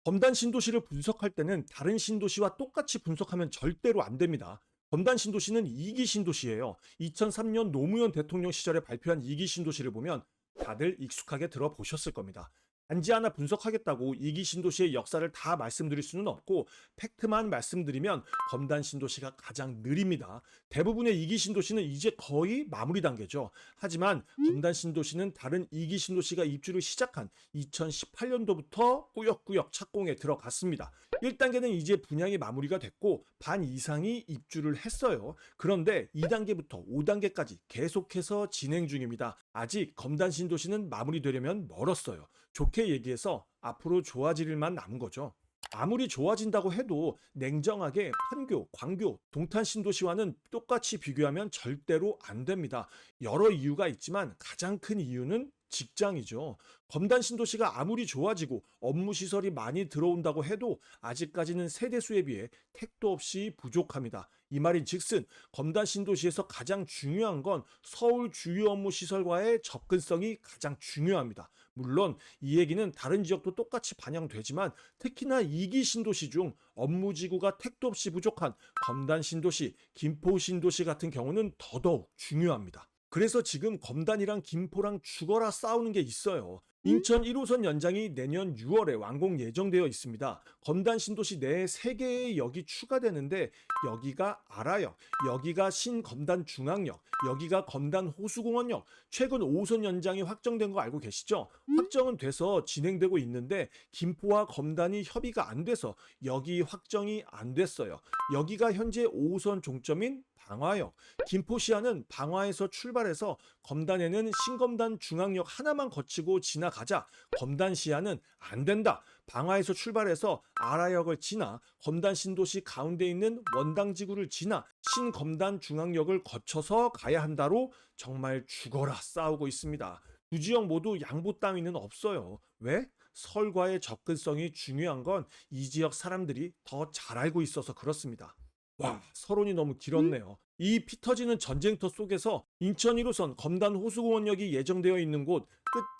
검단 신도시를 분석할 때는 다른 신도시와 똑같이 분석하면 절대로 안 됩니다. 검단 신도시는 2기 신도시예요. 2003년 노무현 대통령 시절에 발표한 2기 신도시를 보면 다들 익숙하게 들어보셨을 겁니다. 단지 하나 분석하겠다고 2기 신도시의 역사를 다 말씀드릴 수는 없고 팩트만 말씀드리면 검단 신도시가 가장 느립니다. 대부분의 2기 신도시는 이제 거의 마무리 단계죠. 하지만 검단 신도시는 다른 2기 신도시가 입주를 시작한 2018년도부터 꾸역꾸역 착공에 들어갔습니다. 1단계는 이제 분양이 마무리가 됐고 반 이상이 입주를 했어요. 그런데 2단계부터 5단계까지 계속해서 진행 중입니다. 아직 검단 신도시는 마무리되려면 멀었어요. 좋게 얘기해서 앞으로 좋아질 일만 남은 거죠. 아무리 좋아진다고 해도 냉정하게 판교, 광교, 동탄 신도시와는 똑같이 비교하면 절대로 안 됩니다. 여러 이유가 있지만 가장 큰 이유는 직장이죠. 검단 신도시가 아무리 좋아지고 업무 시설이 많이 들어온다고 해도 아직까지는 세대수에 비해 택도 없이 부족합니다. 이 말인즉슨 검단 신도시에서 가장 중요한 건 서울 주요 업무 시설과의 접근성이 가장 중요합니다. 물론 이 얘기는 다른 지역도 똑같이 반영되지만 특히나 2기 신도시 중 업무지구가 택도 없이 부족한 검단 신도시, 김포 신도시 같은 경우는 더더욱 중요합니다. 그래서 지금 검단이랑 김포랑 죽어라 싸우는 게 있어요. 인천 1호선 연장이 내년 6월에 완공 예정되어 있습니다. 검단 신도시 내에 3개의 역이 추가되는데 여기가 아라역, 여기가 신검단 중앙역, 여기가 검단 호수공원역, 최근 5호선 연장이 확정된 거 알고 계시죠? 확정은 돼서 진행되고 있는데 김포와 검단이 협의가 안 돼서 여기 확정이 안 됐어요. 여기가 현재 5호선 종점인 방화역, 김포시야는 방화에서 출발해서 검단에는 신검단 중앙역 하나만 거치고 지나가자 검단시야는 안 된다. 방화에서 출발해서 아라역을 지나 검단 신도시 가운데 있는 원당지구를 지나 신검단 중앙역을 거쳐서 가야 한다로 정말 죽어라 싸우고 있습니다. 두 지역 모두 양보 따위는 없어요. 왜? 서울과의 접근성이 중요한 건 이 지역 사람들이 더 잘 알고 있어서 그렇습니다. 와, 서론이 너무 길었네요. 이 피 터지는 전쟁터 속에서 인천 1호선 검단 호수공원역이 예정되어 있는 곳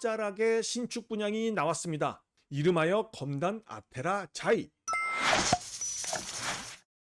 끝자락에 신축 분양이 나왔습니다. 이름하여 검단 아테라 자이.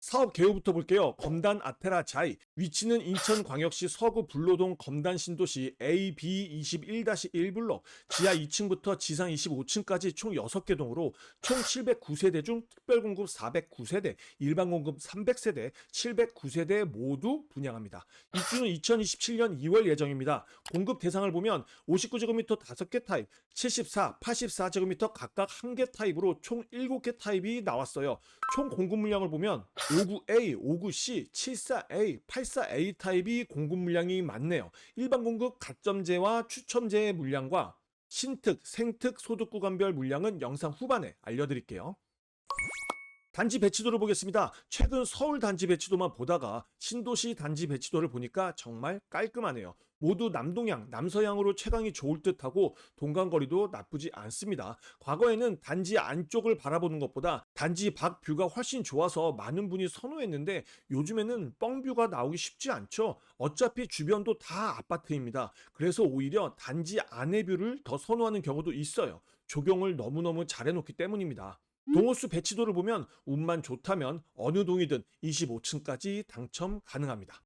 사업 개요부터 볼게요. 검단 아테라 자이. 위치는 인천광역시 서구 불로동 검단 신도시 AB21-1 블록 지하 2층부터 지상 25층까지 총 6개 동으로 총 709세대 중 특별 공급 409세대, 일반 공급 300세대, 709세대 모두 분양합니다. 입주는 2027년 2월 예정입니다. 공급 대상을 보면 59제곱미터 5개 타입, 74, 84제곱미터 각각 1개 타입으로 총 7개 타입이 나왔어요. 총 공급 물량을 보면 59A, 59C, 74A, 84A 타입이 공급 물량이 많네요. 일반 공급 가점제와 추첨제의 물량과 신특, 생특, 소득 구간별 물량은 영상 후반에 알려드릴게요. 단지 배치도를 보겠습니다. 최근 서울 단지 배치도만 보다가 신도시 단지 배치도를 보니까 정말 깔끔하네요. 모두 남동향, 남서향으로 채광이 좋을 듯하고 동간거리도 나쁘지 않습니다. 과거에는 단지 안쪽을 바라보는 것보다 단지 밖 뷰가 훨씬 좋아서 많은 분이 선호했는데 요즘에는 뻥뷰가 나오기 쉽지 않죠. 어차피 주변도 다 아파트입니다. 그래서 오히려 단지 안의 뷰를 더 선호하는 경우도 있어요. 조경을 너무너무 잘 해놓기 때문입니다. 동호수 배치도를 보면 운만 좋다면 어느 동이든 25층까지 당첨 가능합니다.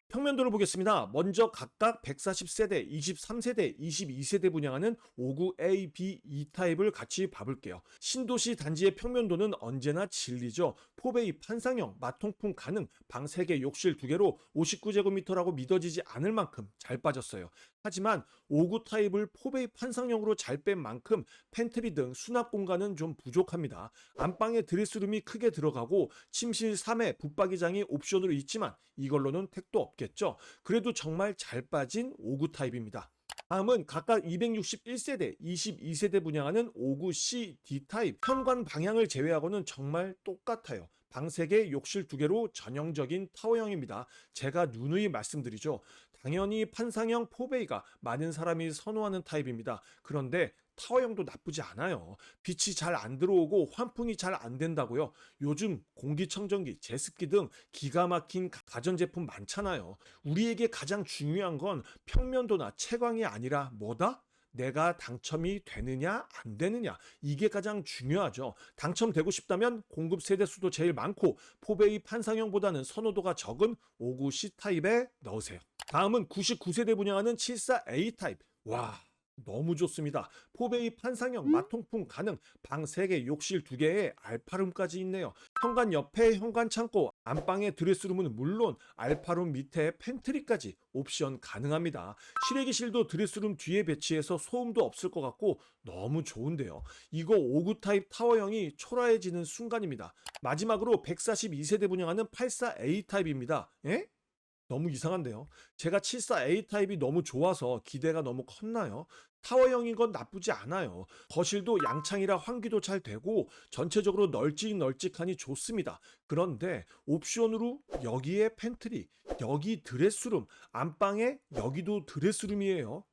평면도를 보겠습니다. 먼저 각각 140세대, 23세대, 22세대 분양하는 59A, B, E타입을 같이 봐볼게요. 신도시 단지의 평면도는 언제나 진리죠. 포베이 판상형, 마통풍 가능, 방 3개, 욕실 2개로 59제곱미터라고 믿어지지 않을 만큼 잘 빠졌어요. 하지만 59 타입을 포베이 판상형으로 잘 뺀 만큼 팬트리 등 수납 공간은 좀 부족합니다. 안방에 드레스룸이 크게 들어가고 침실 3회 붙박이장이 옵션으로 있지만 이걸로는 택도 없겠죠. 그래도 정말 잘 빠진 59 타입입니다. 다음은 각각 261세대, 22세대 분양하는 59C, D타입. 현관 방향을 제외하고는 정말 똑같아요. 방 3개, 욕실 2개로 전형적인 타워형입니다. 제가 누누이 말씀드리죠. 당연히 판상형 포베이가 많은 사람이 선호하는 타입입니다. 그런데 타워형도 나쁘지 않아요. 빛이 잘 안 들어오고 환풍이 잘 안 된다고요. 요즘 공기청정기, 제습기 등 기가 막힌 가전제품 많잖아요. 우리에게 가장 중요한 건 평면도나 채광이 아니라 뭐다? 내가 당첨이 되느냐 안 되느냐, 이게 가장 중요하죠. 당첨되고 싶다면 공급 세대수도 제일 많고 포베이 판상형보다는 선호도가 적은 59 C타입에 넣으세요. 다음은 99세대 분양하는 74A 타입. 와, 너무 좋습니다. 포베이 판상형, 마통풍 가능, 방 3개, 욕실 2개에 알파룸까지 있네요. 현관 옆에 현관 창고, 안방에 드레스룸은 물론 알파룸 밑에 팬트리까지 옵션 가능합니다. 실외기실도 드레스룸 뒤에 배치해서 소음도 없을 것 같고 너무 좋은데요. 이거 59 타입 타워형이 초라해지는 순간입니다. 마지막으로 142세대 분양하는 84A 타입입니다. 예? 너무 이상한데요. 제가 74A 타입이 너무 좋아서 기대가 너무 컸나요? 타워형인 건 나쁘지 않아요. 거실도 양창이라 환기도 잘 되고 전체적으로 널찍널찍하니 좋습니다. 그런데 옵션으로 여기에 팬트리, 여기 드레스룸, 안방에 여기도 드레스룸이에요.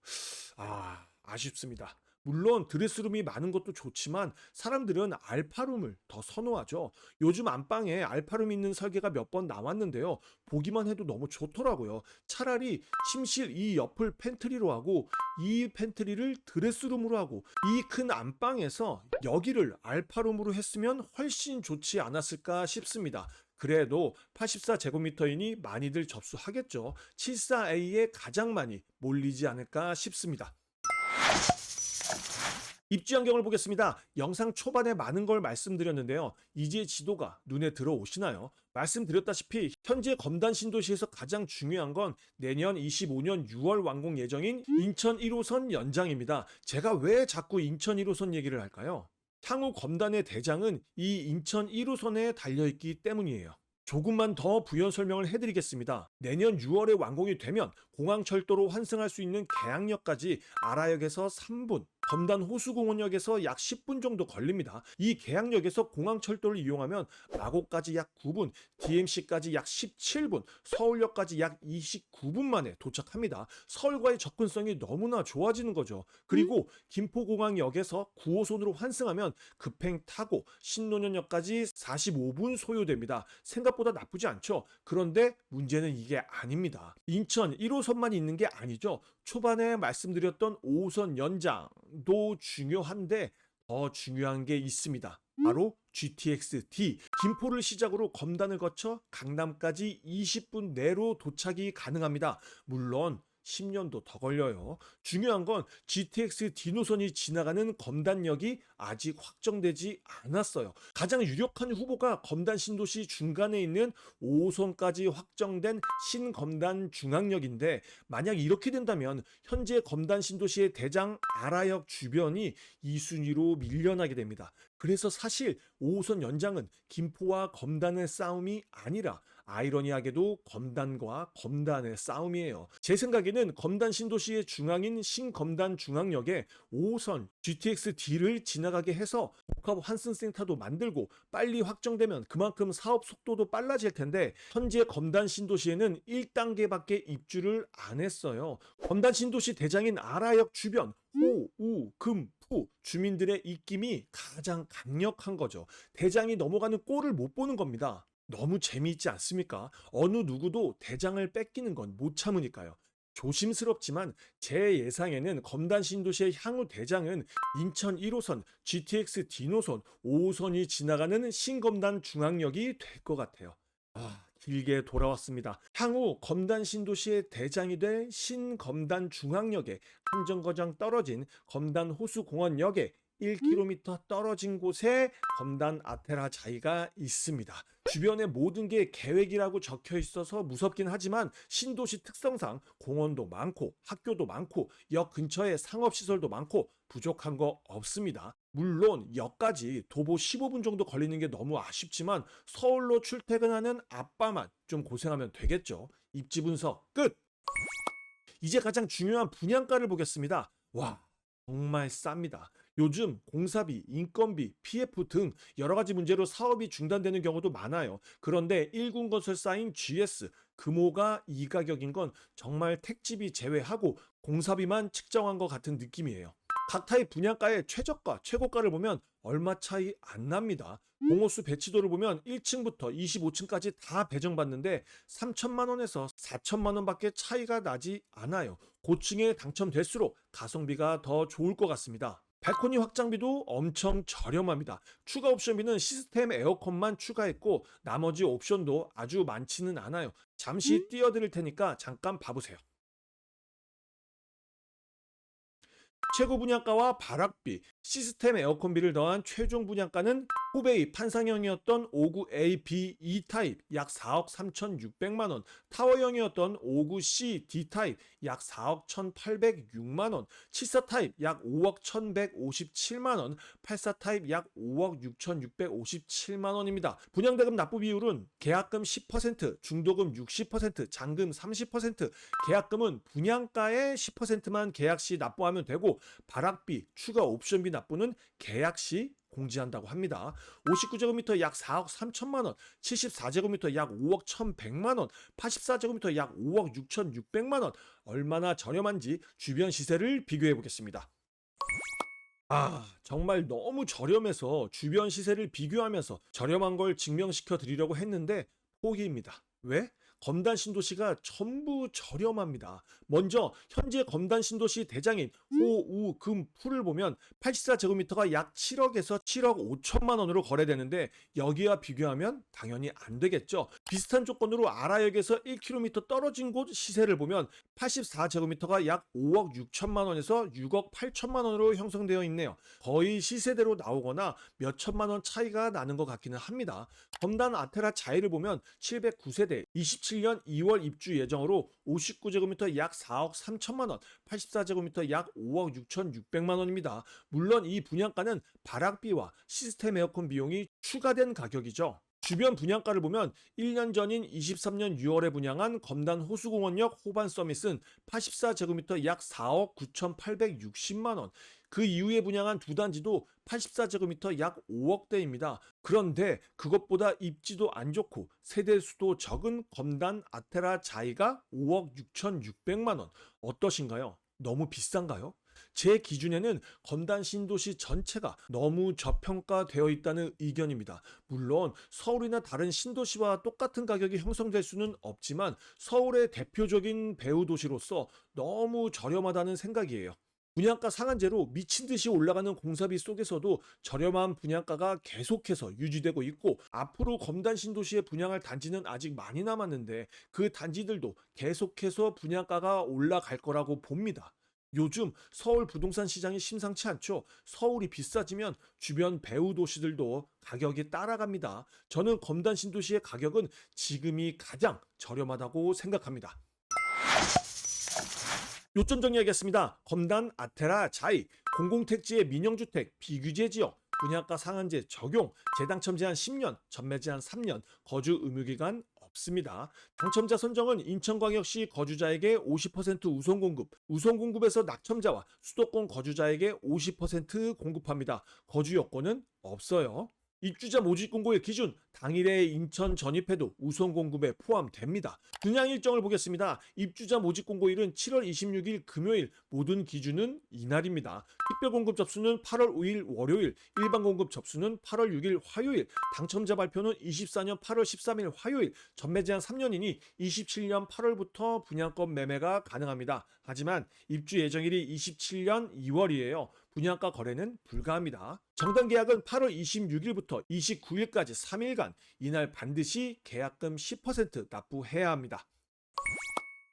아쉽습니다. 물론 드레스룸이 많은 것도 좋지만 사람들은 알파룸을 더 선호하죠. 요즘 안방에 알파룸 있는 설계가 몇 번 나왔는데요. 보기만 해도 너무 좋더라고요. 차라리 침실 이 옆을 팬트리로 하고 이 팬트리를 드레스룸으로 하고 이 큰 안방에서 여기를 알파룸으로 했으면 훨씬 좋지 않았을까 싶습니다. 그래도 84제곱미터이니 많이들 접수하겠죠. 74A에 가장 많이 몰리지 않을까 싶습니다. 입지 환경을 보겠습니다. 영상 초반에 많은 걸 말씀드렸는데요. 이제 지도가 눈에 들어오시나요? 말씀드렸다시피 현재 검단 신도시에서 가장 중요한 건 내년 25년 6월 완공 예정인 인천 1호선 연장입니다. 제가 왜 자꾸 인천 1호선 얘기를 할까요? 향후 검단의 대장은 이 인천 1호선에 달려있기 때문이에요. 조금만 더 부연 설명을 해드리겠습니다. 내년 6월에 완공이 되면 공항철도로 환승할 수 있는 계양역까지 아라역에서 3분, 검단 호수공원역에서 약 10분 정도 걸립니다. 이 계양역에서 공항철도를 이용하면 마곡까지 약 9분, DMC까지 약 17분, 서울역까지 약 29분 만에 도착합니다. 서울과의 접근성이 너무나 좋아지는 거죠. 그리고 김포공항역에서 9호선으로 환승하면 급행 타고 신논현역까지 45분 소요됩니다. 생각보다 나쁘지 않죠. 그런데 문제는 이게 아닙니다. 인천 1호선만 있는 게 아니죠. 초반에 말씀드렸던 5호선 연장도 중요한데 더 중요한 게 있습니다. 바로 GTX-D. 김포를 시작으로 검단을 거쳐 강남까지 20분 내로 도착이 가능합니다. 물론 10년도 더 걸려요. 중요한 건 GTX-D 노선이 지나가는 검단역이 아직 확정되지 않았어요. 가장 유력한 후보가 검단 신도시 중간에 있는 5호선까지 확정된 신검단 중앙역인데 만약 이렇게 된다면 현재 검단 신도시의 대장 아라역 주변이 2순위로 밀려나게 됩니다. 그래서 사실 5호선 연장은 김포와 검단의 싸움이 아니라 아이러니하게도 검단과 검단의 싸움이에요. 제 생각에는 검단 신도시의 중앙인 신검단 중앙역에 5호선 GTX-D를 지나가게 해서 복합 환승센터도 만들고 빨리 확정되면 그만큼 사업 속도도 빨라질 텐데 현재 검단 신도시에는 1단계밖에 입주를 안 했어요. 검단 신도시 대장인 아라역 주변 호, 우, 금, 푸 주민들의 입김이 가장 강력한 거죠. 대장이 넘어가는 꼴을 못 보는 겁니다. 너무 재미있지 않습니까? 어느 누구도 대장을 뺏기는 건 못 참으니까요. 조심스럽지만 제 예상에는 검단 신도시의 향후 대장은 인천 1호선, GTX-D 노선, 5호선이 지나가는 신검단 중앙역이 될 것 같아요. 길게 돌아왔습니다. 향후 검단 신도시의 대장이 될 신검단 중앙역에 한 정거장 떨어진 검단 호수공원역에 1km 떨어진 곳에 검단 아테라 자이가 있습니다. 주변에 모든 게 계획이라고 적혀 있어서 무섭긴 하지만 신도시 특성상 공원도 많고 학교도 많고 역 근처에 상업시설도 많고 부족한 거 없습니다. 물론 역까지 도보 15분 정도 걸리는 게 너무 아쉽지만 서울로 출퇴근하는 아빠만 좀 고생하면 되겠죠. 입지 분석 끝! 이제 가장 중요한 분양가를 보겠습니다. 와, 정말 쌉니다. 요즘 공사비, 인건비, PF 등 여러 가지 문제로 사업이 중단되는 경우도 많아요. 그런데 1군건설사인 GS, 금호가 이 가격인 건 정말 택지비 제외하고 공사비만 측정한 것 같은 느낌이에요. 각 타입 분양가의 최저가, 최고가를 보면 얼마 차이 안 납니다. 공호수 배치도를 보면 1층부터 25층까지 다 배정받는데 3천만 원에서 4천만 원밖에 차이가 나지 않아요. 고층에 당첨될수록 가성비가 더 좋을 것 같습니다. 발코니 확장비도 엄청 저렴합니다. 추가 옵션비는 시스템 에어컨만 추가했고 나머지 옵션도 아주 많지는 않아요. 잠시 띄워드릴 테니까 잠깐 봐보세요. 최고 분양가와 발악비, 시스템 에어컨비를 더한 최종 분양가는 후베이 판상형이었던 59A, B, E 타입 약 4억 3,600만 원, 타워형이었던 59C, D 타입 약 4억 1,806만 원, 74 타입 약 5억 1,157만 원, 84 타입 약 5억 6,657만 원입니다. 분양대금 납부 비율은 계약금 10%, 중도금 60%, 잔금 30%, 계약금은 분양가의 10%만 계약 시 납부하면 되고 발악비, 추가 옵션비 납부는 계약 시 공지한다고 합니다. 59제곱미터 약 4억 3천만 원, 74제곱미터 약 5억 1,100만 원, 84제곱미터 약 5억 6,600만 원. 얼마나 저렴한지 주변 시세를 비교해 보겠습니다. 정말 너무 저렴해서 주변 시세를 비교하면서 저렴한 걸 증명시켜 드리려고 했는데 포기입니다. 왜? 검단 신도시가 전부 저렴합니다. 먼저 현재 검단 신도시 대장인 호우금풀을 보면 84제곱미터가 약 7억에서 7억 5천만 원으로 거래되는데 여기와 비교하면 당연히 안 되겠죠. 비슷한 조건으로 아라역에서 1km 떨어진 곳 시세를 보면 84제곱미터가 약 5억 6천만 원에서 6억 8천만 원으로 형성되어 있네요. 거의 시세대로 나오거나 몇 천만 원 차이가 나는 것 같기는 합니다. 검단 아테라 자이를 보면 709세대 27년 2월 입주 예정으로 59제곱미터 약 4억 3천만 원, 84제곱미터 약 5억 6,600만 원입니다. 물론 이 분양가는 발악비와 시스템 에어컨 비용이 추가된 가격이죠. 주변 분양가를 보면 1년 전인 23년 6월에 분양한 검단 호수공원역 호반 서밋은 84제곱미터 약 4억 9,860만 원. 그 이후에 분양한 두 단지도 84제곱미터 약 5억대입니다. 그런데 그것보다 입지도 안 좋고 세대수도 적은 검단 아테라 자이가 5억 6,600만 원. 어떠신가요? 너무 비싼가요? 제 기준에는 검단 신도시 전체가 너무 저평가되어 있다는 의견입니다. 물론 서울이나 다른 신도시와 똑같은 가격이 형성될 수는 없지만 서울의 대표적인 배후 도시로서 너무 저렴하다는 생각이에요. 분양가 상한제로 미친 듯이 올라가는 공사비 속에서도 저렴한 분양가가 계속해서 유지되고 있고 앞으로 검단 신도시에 분양할 단지는 아직 많이 남았는데 그 단지들도 계속해서 분양가가 올라갈 거라고 봅니다. 요즘 서울 부동산 시장이 심상치 않죠. 서울이 비싸지면 주변 배후 도시들도 가격이 따라갑니다. 저는 검단 신도시의 가격은 지금이 가장 저렴하다고 생각합니다. 요점 정리하겠습니다. 검단 아테라 자이, 공공택지의 민영주택, 비규제 지역, 분양가 상한제 적용, 재당첨 제한 10년, 전매 제한 3년, 거주 의무기간 없습니다. 당첨자 선정은 인천광역시 거주자에게 50% 우선 공급, 우선 공급에서 낙첨자와 수도권 거주자에게 50% 공급합니다. 거주 여건은 없어요. 입주자 모집 공고의 기준, 당일에 인천 전입해도 우선 공급에 포함됩니다. 분양 일정을 보겠습니다. 입주자 모집 공고일은 7월 26일 금요일, 모든 기준은 이날입니다. 특별 공급 접수는 8월 5일 월요일, 일반 공급 접수는 8월 6일 화요일, 당첨자 발표는 24년 8월 13일 화요일, 전매 제한 3년이니 27년 8월부터 분양권 매매가 가능합니다. 하지만 입주 예정일이 27년 2월이에요. 분양가 거래는 불가합니다. 정당 계약은 8월 26일부터 29일까지 3일간 이날 반드시 계약금 10% 납부해야 합니다.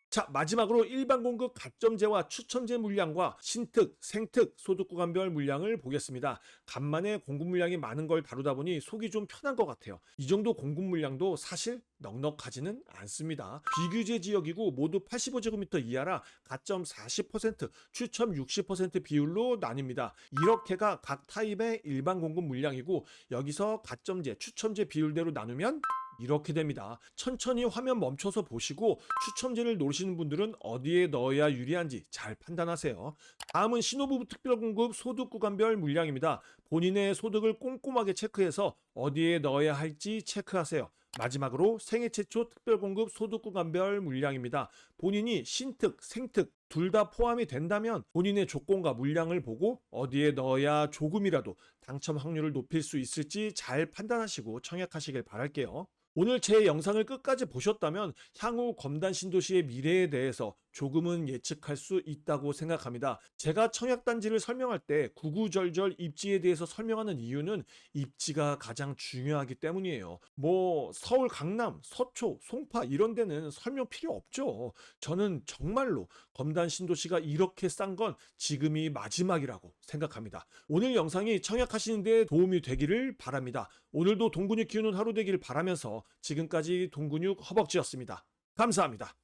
자, 마지막으로 일반 공급 가점제와 추첨제 물량과 신특, 생특, 소득구간별 물량을 보겠습니다. 간만에 공급 물량이 많은 걸 다루다 보니 속이 좀 편한 것 같아요. 이 정도 공급 물량도 사실 넉넉하지는 않습니다. 비규제 지역이고 모두 85제곱미터 이하라 가점 40%, 추첨 60% 비율로 나뉩니다. 이렇게가 각 타입의 일반 공급 물량이고 여기서 가점제, 추첨제 비율대로 나누면 이렇게 됩니다. 천천히 화면 멈춰서 보시고 추첨제를 노리시는 분들은 어디에 넣어야 유리한지 잘 판단하세요. 다음은 신혼부부 특별공급 소득구간별 물량입니다. 본인의 소득을 꼼꼼하게 체크해서 어디에 넣어야 할지 체크하세요. 마지막으로 생애 최초 특별공급 소득구간별 물량입니다. 본인이 신특, 생특, 둘 다 포함이 된다면 본인의 조건과 물량을 보고 어디에 넣어야 조금이라도 당첨 확률을 높일 수 있을지 잘 판단하시고 청약하시길 바랄게요. 오늘 제 영상을 끝까지 보셨다면 향후 검단 신도시의 미래에 대해서 조금은 예측할 수 있다고 생각합니다. 제가 청약단지를 설명할 때 구구절절 입지에 대해서 설명하는 이유는 입지가 가장 중요하기 때문이에요. 뭐 서울 강남, 서초, 송파 이런 데는 설명 필요 없죠. 저는 정말로 검단 신도시가 이렇게 싼 건 지금이 마지막이라고 생각합니다. 오늘 영상이 청약하시는 데 도움이 되기를 바랍니다. 오늘도 동근육 키우는 하루 되기를 바라면서 지금까지 동근육 허벅지였습니다. 감사합니다.